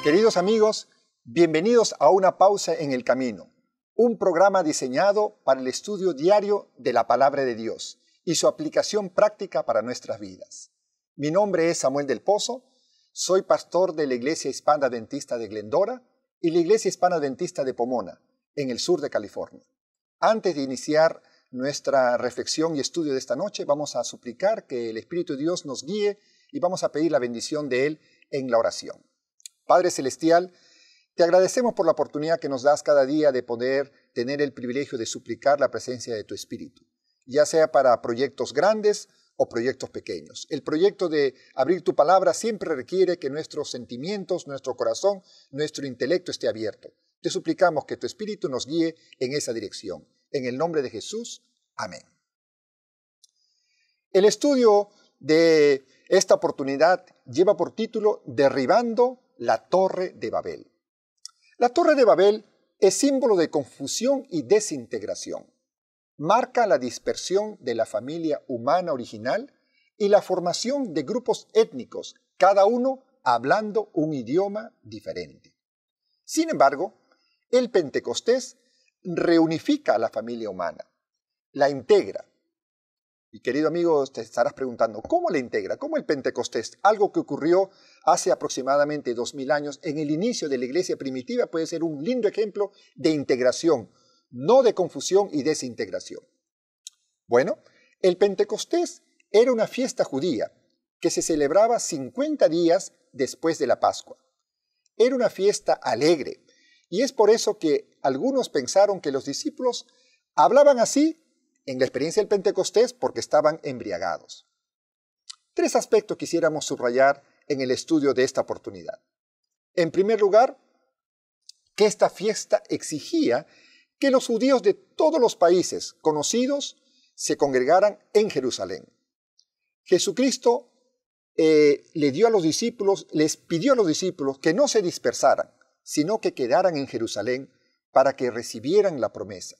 Queridos amigos, bienvenidos a Una Pausa en el Camino, un programa diseñado para el estudio diario de la Palabra de Dios y su aplicación práctica para nuestras vidas. Mi nombre es Samuel del Pozo, soy pastor de la Iglesia Hispana Adventista de Glendora y la Iglesia Hispana Adventista de Pomona, en el sur de California. Antes de iniciar nuestra reflexión y estudio de esta noche, vamos a suplicar que el Espíritu de Dios nos guíe y vamos a pedir la bendición de Él en la oración. Padre Celestial, te agradecemos por la oportunidad que nos das cada día de poder tener el privilegio de suplicar la presencia de tu Espíritu, ya sea para proyectos grandes o proyectos pequeños. El proyecto de abrir tu palabra siempre requiere que nuestros sentimientos, nuestro corazón, nuestro intelecto esté abierto. Te suplicamos que tu Espíritu nos guíe en esa dirección. En el nombre de Jesús, amén. El estudio de esta oportunidad lleva por título Derribando la Torre de Babel. La Torre de Babel es símbolo de confusión y desintegración. Marca la dispersión de la familia humana original y la formación de grupos étnicos, cada uno hablando un idioma diferente. Sin embargo, el Pentecostés reunifica a la familia humana, la integra. Y querido amigo, te estarás preguntando, ¿cómo la integra? ¿Cómo el Pentecostés? Algo que ocurrió hace aproximadamente 2000 años en el inicio de la iglesia primitiva puede ser un lindo ejemplo de integración, no de confusión y desintegración. Bueno, el Pentecostés era una fiesta judía que se celebraba 50 días después de la Pascua. Era una fiesta alegre y es por eso que algunos pensaron que los discípulos hablaban así en la experiencia del Pentecostés porque estaban embriagados. Tres aspectos quisiéramos subrayar en el estudio de esta oportunidad. En primer lugar, que esta fiesta exigía que los judíos de todos los países conocidos se congregaran en Jerusalén. Jesucristo les pidió a los discípulos que no se dispersaran, sino que quedaran en Jerusalén para que recibieran la promesa.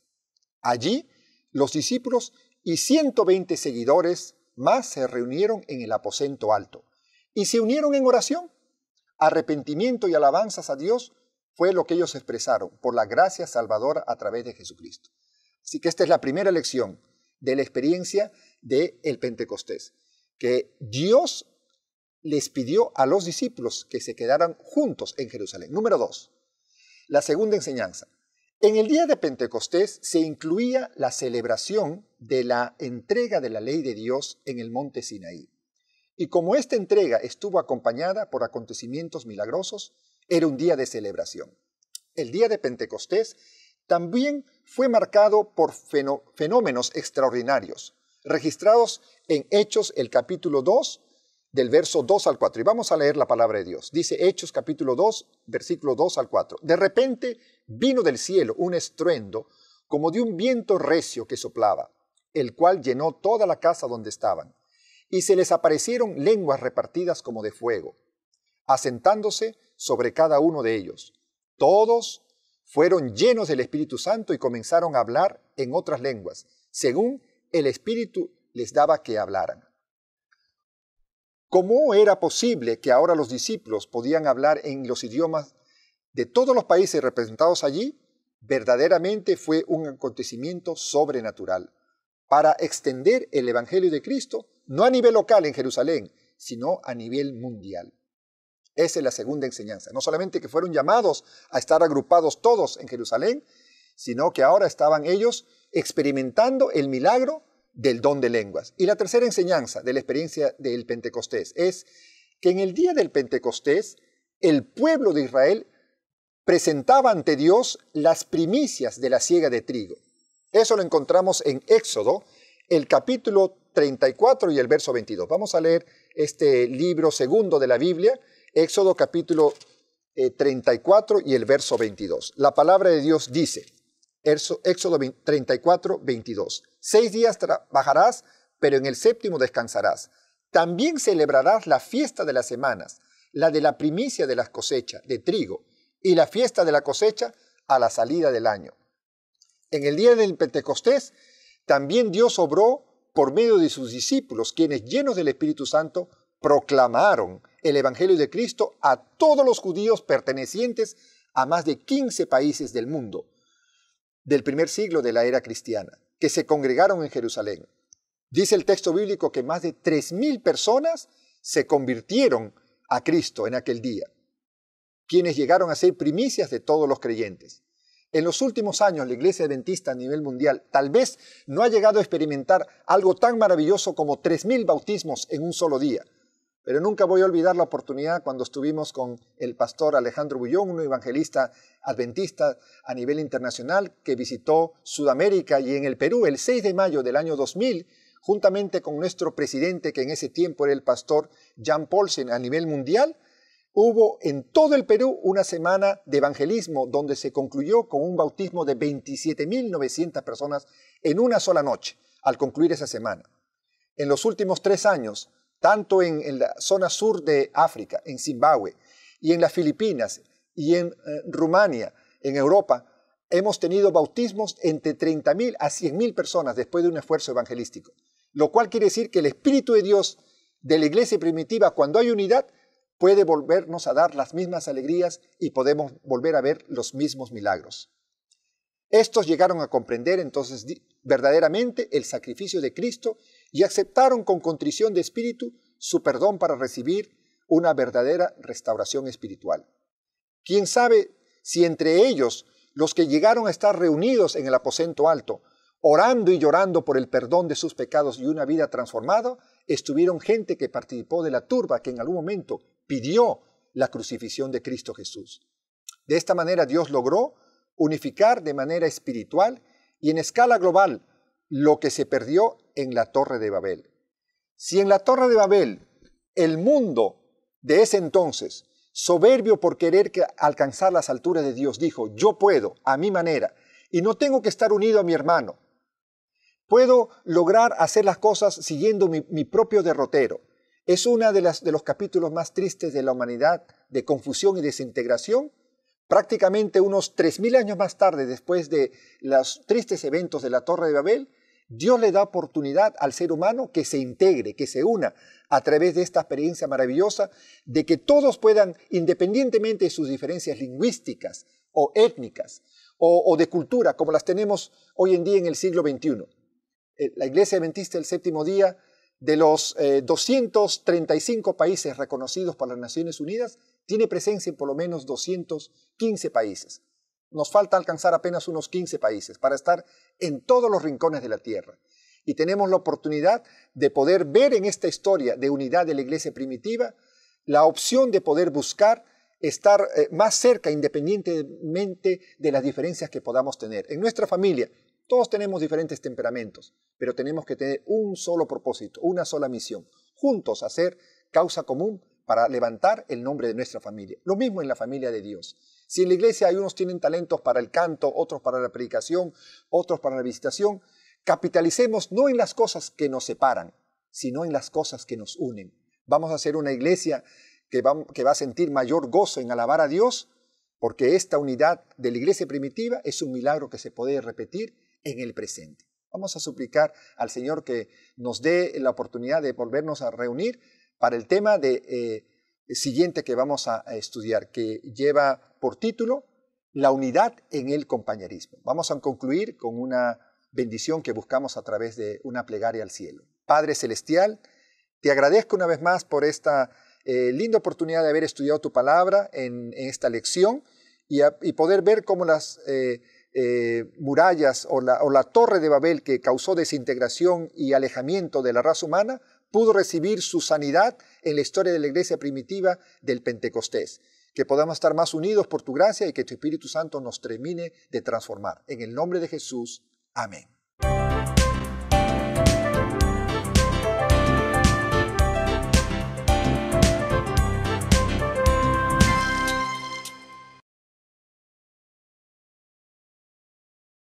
Allí, los discípulos y 120 seguidores más se reunieron en el aposento alto y se unieron en oración. Arrepentimiento y alabanzas a Dios fue lo que ellos expresaron por la gracia salvadora a través de Jesucristo. Así que esta es la primera lección de la experiencia del Pentecostés, que Dios les pidió a los discípulos que se quedaran juntos en Jerusalén. Número 2, la segunda enseñanza. En el día de Pentecostés se incluía la celebración de la entrega de la ley de Dios en el monte Sinaí. Y como esta entrega estuvo acompañada por acontecimientos milagrosos, era un día de celebración. El día de Pentecostés también fue marcado por fenómenos extraordinarios, registrados en Hechos el capítulo 2, del verso 2 al 4. Y vamos a leer la palabra de Dios. Dice Hechos capítulo 2, versículo 2 al 4. De repente vino del cielo un estruendo como de un viento recio que soplaba, el cual llenó toda la casa donde estaban. Y se les aparecieron lenguas repartidas como de fuego, asentándose sobre cada uno de ellos. Todos fueron llenos del Espíritu Santo y comenzaron a hablar en otras lenguas, según el Espíritu les daba que hablaran. ¿Cómo era posible que ahora los discípulos podían hablar en los idiomas de todos los países representados allí? Verdaderamente fue un acontecimiento sobrenatural para extender el Evangelio de Cristo, no a nivel local en Jerusalén, sino a nivel mundial. Esa es la segunda enseñanza. No solamente que fueron llamados a estar agrupados todos en Jerusalén, sino que ahora estaban ellos experimentando el milagro del don de lenguas. Y la tercera enseñanza de la experiencia del Pentecostés es que en el día del Pentecostés el pueblo de Israel presentaba ante Dios las primicias de la siega de trigo. Eso lo encontramos en Éxodo, el capítulo 34 y el verso 22. Vamos a leer este libro segundo de la Biblia, Éxodo capítulo 34 y el verso 22. La palabra de Dios dice: Éxodo 34, 22. 6 días trabajarás, pero en el séptimo descansarás. También celebrarás la fiesta de las semanas, la de la primicia de las cosechas de trigo y la fiesta de la cosecha a la salida del año. En el día del Pentecostés, también Dios obró por medio de sus discípulos, quienes llenos del Espíritu Santo proclamaron el Evangelio de Cristo a todos los judíos pertenecientes a más de 15 países del mundo del primer siglo de la era cristiana, que se congregaron en Jerusalén. Dice el texto bíblico que más de 3,000 personas se convirtieron a Cristo en aquel día, quienes llegaron a ser primicias de todos los creyentes. En los últimos años, la Iglesia Adventista a nivel mundial tal vez no ha llegado a experimentar algo tan maravilloso como 3,000 bautismos en un solo día. Pero nunca voy a olvidar la oportunidad cuando estuvimos con el pastor Alejandro Bullón, un evangelista adventista a nivel internacional que visitó Sudamérica y en el Perú el 6 de mayo del año 2000, juntamente con nuestro presidente, que en ese tiempo era el pastor Jan Paulsen a nivel mundial. Hubo en todo el Perú una semana de evangelismo donde se concluyó con un bautismo de 27,900 personas en una sola noche al concluir esa semana. En los últimos 3 años, tanto en la zona sur de África, en Zimbabue, y en las Filipinas, y en Rumania, en Europa, hemos tenido bautismos entre 30,000 a 100,000 personas después de un esfuerzo evangelístico. Lo cual quiere decir que el Espíritu de Dios de la iglesia primitiva, cuando hay unidad, puede volvernos a dar las mismas alegrías y podemos volver a ver los mismos milagros. Estos llegaron a comprender entonces verdaderamente el sacrificio de Cristo y aceptaron con contrición de espíritu su perdón para recibir una verdadera restauración espiritual. ¿Quién sabe si entre ellos los que llegaron a estar reunidos en el aposento alto, orando y llorando por el perdón de sus pecados y una vida transformada, estuvieron gente que participó de la turba que en algún momento pidió la crucifixión de Cristo Jesús? De esta manera Dios logró unificar de manera espiritual y en escala global lo que se perdió en la Torre de Babel. Si en la Torre de Babel el mundo de ese entonces, soberbio por querer alcanzar las alturas de Dios, dijo: yo puedo a mi manera y no tengo que estar unido a mi hermano, puedo lograr hacer las cosas siguiendo mi propio derrotero. Es uno de los capítulos más tristes de la humanidad, de confusión y desintegración. Prácticamente unos 3,000 años más tarde, después de los tristes eventos de la Torre de Babel, Dios le da oportunidad al ser humano que se integre, que se una a través de esta experiencia maravillosa de que todos puedan, independientemente de sus diferencias lingüísticas o étnicas o de cultura, como las tenemos hoy en día en el siglo XXI. La Iglesia Adventista del Séptimo Día, de los 235 países reconocidos por las Naciones Unidas, tiene presencia en por lo menos 215 países. Nos falta alcanzar apenas unos 15 países para estar en todos los rincones de la tierra. Y tenemos la oportunidad de poder ver en esta historia de unidad de la iglesia primitiva la opción de poder buscar estar más cerca independientemente de las diferencias que podamos tener. En nuestra familia todos tenemos diferentes temperamentos, pero tenemos que tener un solo propósito, una sola misión, juntos hacer causa común para levantar el nombre de nuestra familia. Lo mismo en la familia de Dios. Si en la iglesia hay unos tienen talentos para el canto, otros para la predicación, otros para la visitación, capitalicemos no en las cosas que nos separan, sino en las cosas que nos unen. Vamos a ser una iglesia que va a sentir mayor gozo en alabar a Dios, porque esta unidad de la iglesia primitiva es un milagro que se puede repetir en el presente. Vamos a suplicar al Señor que nos dé la oportunidad de volvernos a reunir para el tema siguiente que vamos a estudiar, que lleva por título La unidad en el compañerismo. Vamos a concluir con una bendición que buscamos a través de una plegaria al cielo. Padre Celestial, te agradezco una vez más por esta linda oportunidad de haber estudiado tu palabra en esta lección y poder ver cómo las murallas o la Torre de Babel, que causó desintegración y alejamiento de la raza humana, pudo recibir su sanidad en la historia de la iglesia primitiva del Pentecostés. Que podamos estar más unidos por tu gracia y que tu Espíritu Santo nos termine de transformar. En el nombre de Jesús. Amén.